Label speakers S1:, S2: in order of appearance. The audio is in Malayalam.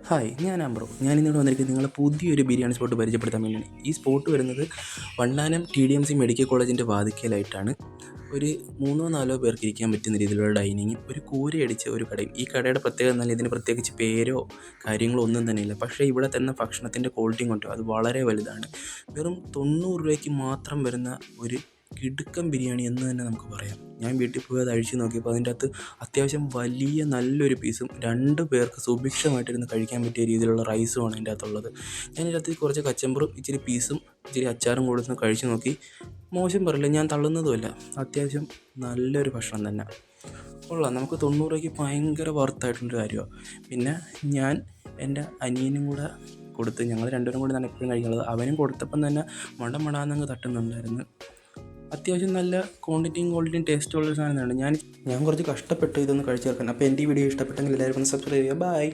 S1: ഹായ്, ഞാൻ ആംബ്രോ. ഞാനിന്നിവിടെ വന്നിരിക്കുന്നത് നിങ്ങളെ പുതിയൊരു ബിരിയാണി സ്പോട്ട് പരിചയപ്പെടുത്താൻ വേണ്ടിയാണ്. ഈ സ്പോട്ട് വരുന്നത് വണ്ടാനം TDMC മെഡിക്കൽ കോളേജിൻ്റെ വാതിക്കലായിട്ടാണ്. ഒരു 3-4 പേർക്ക് ഇരിക്കാൻ പറ്റുന്ന രീതിയിലുള്ള ഡൈനിങ്ങും ഒരു കൂരയടിച്ച ഒരു കടയും. ഈ കടയുടെ പ്രത്യേകത എന്നാൽ ഇതിന് പ്രത്യേകിച്ച് പേരോ കാര്യങ്ങളോ ഒന്നും തന്നെയില്ല. പക്ഷേ ഇവിടെ തരുന്ന ഭക്ഷണത്തിൻ്റെ ക്വാളിറ്റിയും കൊണ്ടോ അത് വളരെ വലുതാണ്. വെറും 90 രൂപയ്ക്ക് മാത്രം വരുന്ന ഒരു കിടുക്കൻ ബിരിയാണി എന്ന് തന്നെ നമുക്ക് പറയാം. ഞാൻ വീട്ടിൽ പോയി അത് അഴിച്ച് നോക്കിയപ്പോൾ അതിൻ്റെ അകത്ത് അത്യാവശ്യം വലിയ നല്ലൊരു പീസും 2 പേർക്ക് സുഭിക്ഷമായിട്ടിരുന്ന് കഴിക്കാൻ പറ്റിയ രീതിയിലുള്ള റൈസുമാണ് അതിൻ്റെ അകത്തുള്ളത്. ഞാൻ ഇതിനകത്ത് കുറച്ച് കച്ചമ്പറും ഇച്ചിരി പീസും ഇച്ചിരി അച്ചാറും കൊടുത്ത് കഴിച്ച് നോക്കി. മോശം പറയില്ല, ഞാൻ തള്ളുന്നതുമല്ല. അത്യാവശ്യം നല്ലൊരു ഭക്ഷണം തന്നെ കൊള്ളാം. നമുക്ക് 90 രൂപയ്ക്ക് ഭയങ്കര വർത്തായിട്ടുള്ളൊരു കാര്യമാണ്. പിന്നെ ഞാൻ എൻ്റെ അനിയനും കൂടെ കൊടുത്ത്, ഞങ്ങൾ രണ്ടുപേരും കൂടി തന്നെ എപ്പോഴും കഴിക്കുന്നത്. അവനും കൊടുത്തപ്പം തന്നെ മടാന്നങ്ങ് തട്ടുന്നുണ്ടായിരുന്നു. അത്യാവശ്യം നല്ല ക്വാണ്ടിറ്റിയും ടേസ്റ്റുള്ളൊരു സാധനം തന്നെയാണ്. ഞാൻ കുറച്ച് കഷ്ടപ്പെട്ടു ഇതൊന്ന് കഴിച്ചു ചേർക്കാൻ. അപ്പോൾ എൻ്റെ ഈ വീഡിയോ ഇഷ്ടപ്പെട്ടെങ്കിൽ എല്ലാവരും ഒന്ന് സബ്സ്ക്രൈബ് ചെയ്യുക. ബൈ.